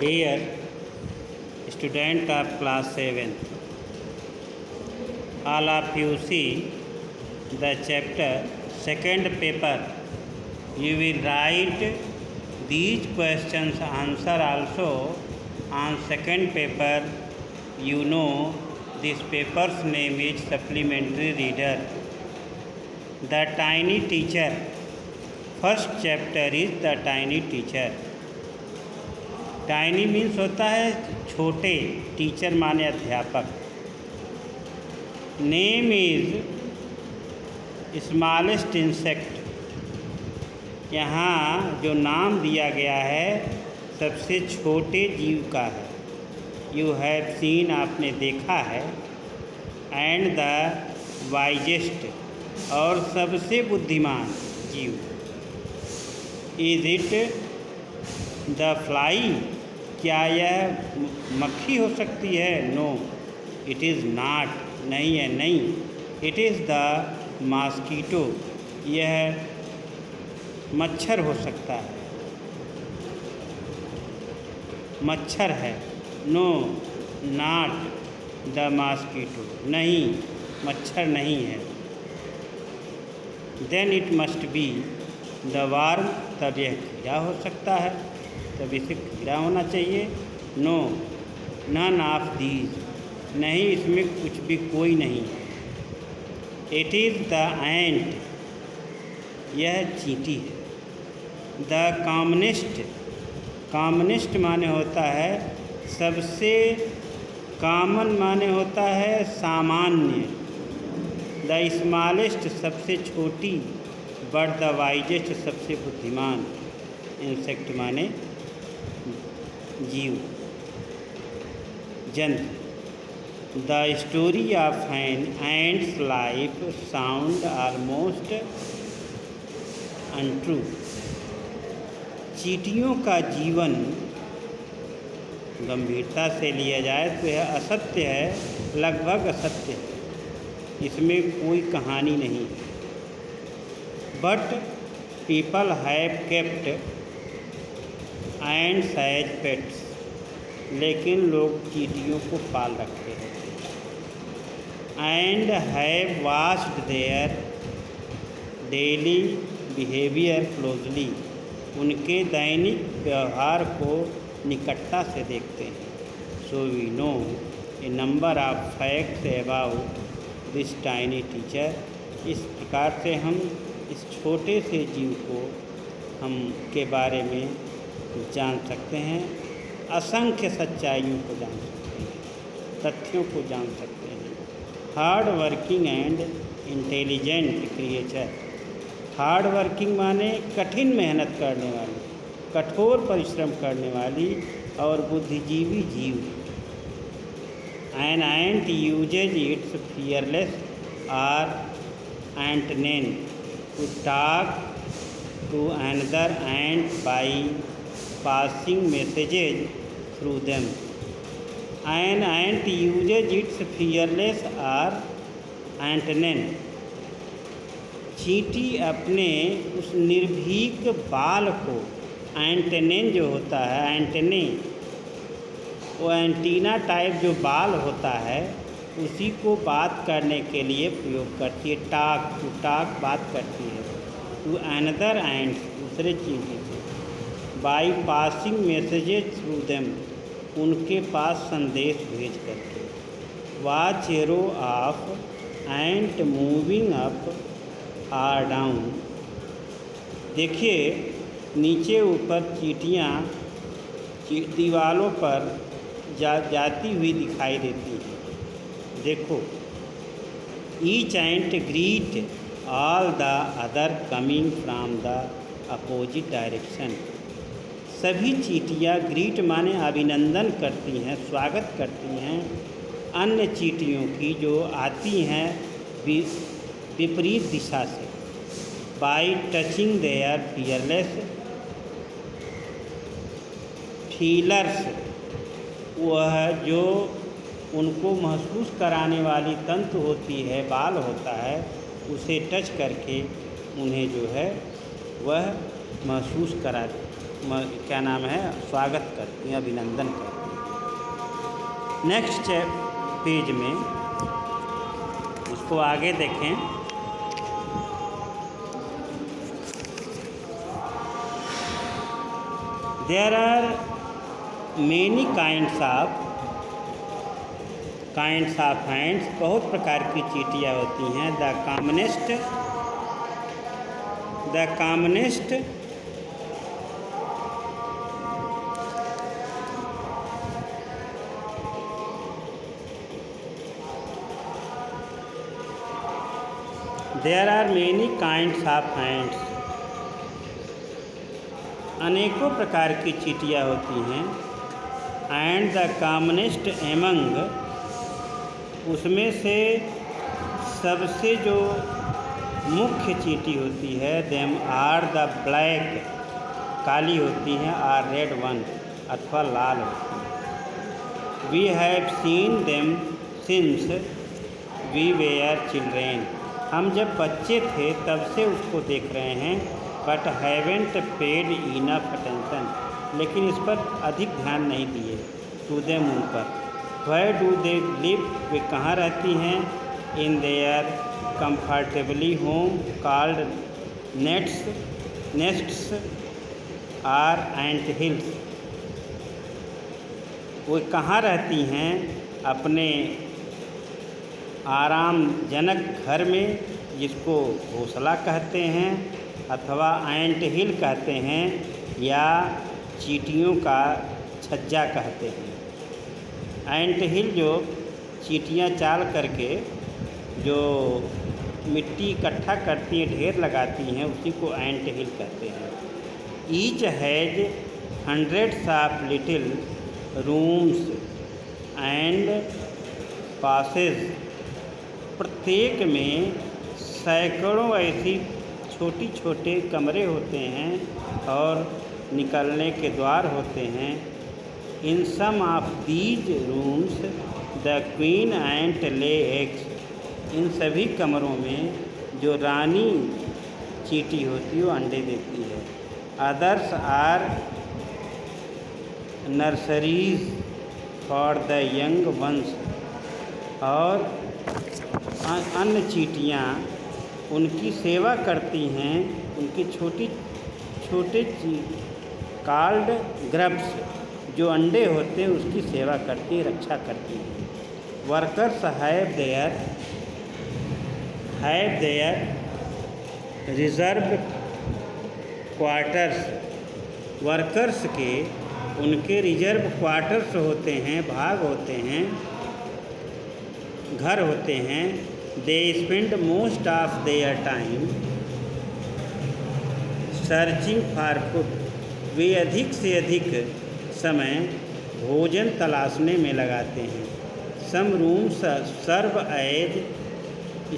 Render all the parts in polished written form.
Dear student of class 7th, all of you see the chapter second paper. You will write these questions answer also on second paper. You know this paper's name is supplementary reader. The tiny teacher. First chapter is the tiny teacher. Tiny means होता है छोटे, teacher माने अध्यापक। Name is smallest insect. यहाँ जो नाम दिया गया है सबसे छोटे जीव का है। यू हैव सीन, आपने देखा है। एंड द वाइजेस्ट, और सबसे बुद्धिमान जीव। इज इट द फ्लाई, क्या यह मक्खी हो सकती है? नो इट इज़ नॉट, नहीं है, नहीं। इट इज़ द मॉस्किटो, यह मच्छर हो सकता है, मच्छर है। नो नॉट द मॉस्किटो, नहीं मच्छर नहीं है। Then it must be the worm, तब यह कीड़ा हो सकता है, तब इसे कीड़ा होना चाहिए। नो नन ऑफ दीज, नहीं इसमें कुछ भी कोई नहीं है। इट इज़ द एंट, यह चींटी है। द कॉमनेस्ट, कॉमनेस्ट माने होता है सबसे, कॉमन माने होता है सामान्य। द स्मॉलेस्ट सबसे छोटी, बट द वाइजेस्ट सबसे बुद्धिमान। इंसेक्ट माने जीव, जंतु। The story of an ant's life sound almost untrue. चींटियों का जीवन गंभीरता से लिया जाए तो यह असत्य है, लगभग असत्य है, इसमें कोई कहानी नहीं। But people have kept ants as pets, लेकिन लोग चींटियों को पाल रखे हैं। And have watched their daily behaviour closely, उनके दैनिक व्यवहार को निकटता से देखते हैं। So we know a number of facts about this tiny teacher. इस प्रकार से हम इस छोटे से जीव को हम के बारे में जान सकते हैं। असंख्य सच्चाइयों को जान सकते हैं, तथ्यों को जान सकते हैं। Hard working and intelligent creature. Hard working माने कठिन मेहनत करने वाली, कठोर परिश्रम करने वाली और बुद्धिजीवी जीव। An ant uses its feelers or antennae to talk to another ant by passing messages through them. An ant uses its fearless or antennae. चींटी अपने उस निर्भीक बाल को, एंटेनेन जो होता है, एंटेने, वो एंटीना टाइप जो बाल होता है उसी को बात करने के लिए प्रयोग करती है। टॉक, टू टॉक बात करती है, टू अनदर एंट्स दूसरे चींटी से। By passing messages through them, उनके पास संदेश भेज करके। Watch a row of ant moving up or down, देखिए नीचे ऊपर चींटियाँ दीवालों पर जाती हुई दिखाई देती हैं। देखो, each ant greet all the other coming from the opposite direction. सभी चींटियाँ ग्रीट माने अभिनंदन करती हैं, स्वागत करती हैं अन्य चींटियों की जो आती हैं विपरीत दिशा से। By touching their fearless feelers, वह जो उनको महसूस कराने वाली तंतु होती है, बाल होता है, उसे टच करके उन्हें जो है वह महसूस कराती क्या नाम है, स्वागत करती हैं, अभिनंदन करती हैं। नेक्स्ट पेज में उसको आगे देखें। There are many kinds of ants, बहुत प्रकार की चींटियाँ होती हैं। The commonest there are many kinds of ants, अनेकों प्रकार की चींटियाँ होती हैं। एंड द कॉमनेस्ट एमंग, उसमें से सबसे जो मुख्य चींटी होती है, देम आर द ब्लैक, काली होती हैं, आर रेड वन, अथवा लाल होती हैं। We have seen them since we were children, हम जब बच्चे थे तब से उसको देख रहे हैं। But haven't paid enough attention, लेकिन इस पर अधिक ध्यान नहीं दिए। टू देम, उन पर। वेयर डू दे लिव, वे कहाँ रहती हैं। In their comfortably home called nests are ant hills, वो कहाँ रहती हैं, अपने आरामजनक घर में, जिसको घोंसला कहते हैं अथवा एंट हिल कहते हैं, या चींटियों का छज्जा कहते हैं। एंट हिल जो चींटियाँ चाल करके जो मिट्टी इकट्ठा करती हैं, ढेर लगाती हैं, उसी को एंट हिल कहते हैं। Each has hundreds of little rooms and passages, प्रत्येक में सैकड़ों ऐसी छोटी छोटे कमरे होते हैं और निकलने के द्वार होते हैं। In some of these rooms the queen ant lay eggs, इन सभी कमरों में जो रानी चींटी होती है वो अंडे देती है। Others are nurseries for the young ones, और अन्य चींटियाँ उनकी सेवा करती हैं, उनकी छोटे कॉल्ड ग्रब्स, जो अंडे होते हैं उसकी सेवा करती हैं, रक्षा करती हैं। Workers have their reserve quarters, workers के उनके रिजर्व क्वार्टर्स होते हैं, भाग होते हैं, घर होते हैं। They spend most of their time searching for food, वे अधिक से अधिक समय भोजन तलाशने में लगाते हैं। Some rooms serve as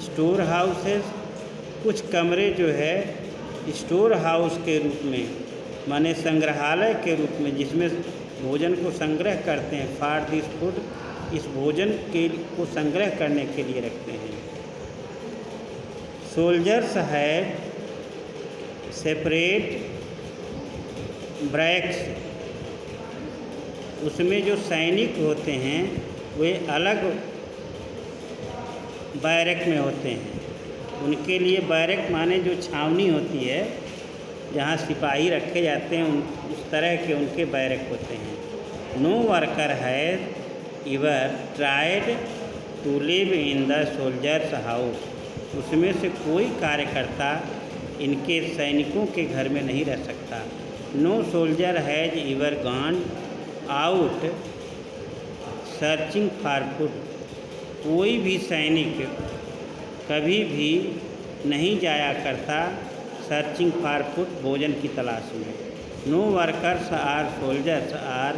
store houses, कुछ कमरे जो है स्टोर हाउस के रूप में, माने संग्रहालय के रूप में, जिसमें भोजन को संग्रह करते हैं। फॉर दिस फूड, इस भोजन को संग्रह करने के लिए रखते हैं। सोल्जर्स हैव सेपरेट ब्रैक्स, उसमें जो सैनिक होते हैं वे अलग बैरक में होते हैं। उनके लिए बैरक माने जो छावनी होती है, जहाँ सिपाही रखे जाते हैं, उस तरह के उनके बैरक होते हैं। No worker has ever tried to live in the soldiers house, उसमें से कोई कार्यकर्ता इनके सैनिकों के घर में नहीं रह सकता। No soldier has ever gone out searching for food, कोई भी सैनिक कभी भी नहीं जाया करता सर्चिंग फॉर फूड, भोजन की तलाश में। No workers or soldiers or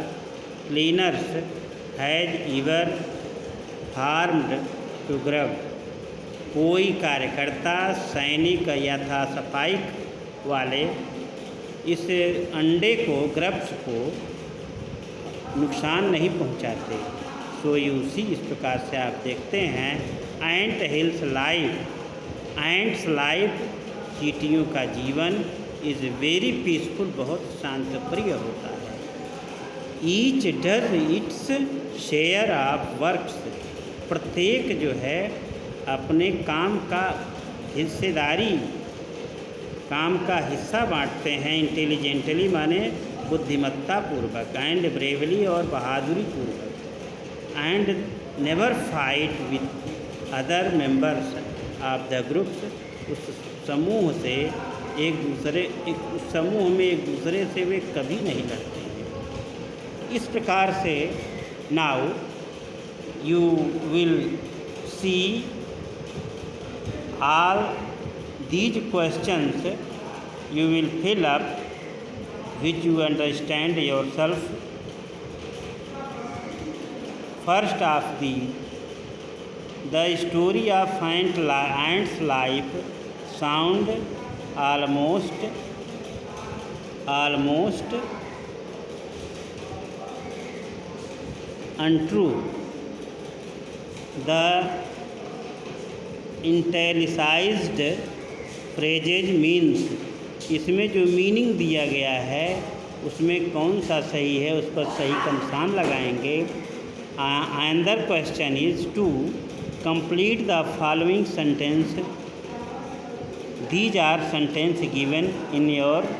cleaners has ever farmed to grub, कोई कार्यकर्ता, सैनिक या सफाई वाले इस अंडे को, ग्रब्स को नुकसान नहीं पहुंचाते। सो यू सी, इस प्रकार से आप देखते हैं एंट हिल्स लाइफ, एंट्स लाइफ, चींटियों का जीवन इज़ वेरी पीसफुल, बहुत शांत प्रिय होता है। Each does its share of works, प्रत्येक जो है अपने काम का हिस्सेदारी, काम का हिस्सा बांटते हैं। इंटेलिजेंटली माने बुद्धिमत्ता पूर्वक, एंड ब्रेवली और बहादुरी पूर्वक, and never fight with other members of the groups, उस समूह से उस समूह में एक दूसरे से वे कभी नहीं लड़ते हैं। इस प्रकार से now you will see all these questions you will fill up which you understand yourself. First of the story of ants life sound almost untrue. The italicised phrases means, इसमें जो मीनिंग दिया गया है उसमें कौन सा सही है, उस पर सही का निशान लगाएंगे। Another question is to complete the following sentence. These are sentence given in your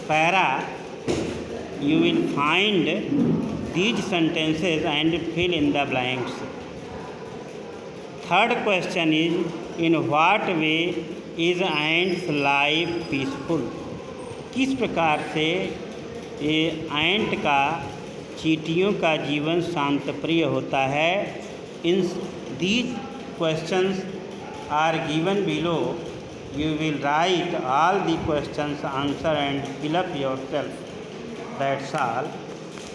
para, you will find these sentences and fill in the blanks. Third question is in what way is ants life peaceful, किस प्रकार से ये एंट का, चींटियों का जीवन शांत प्रिय होता है। In these questions are given below, you will write all the questions answer and fill up yourself. That's all.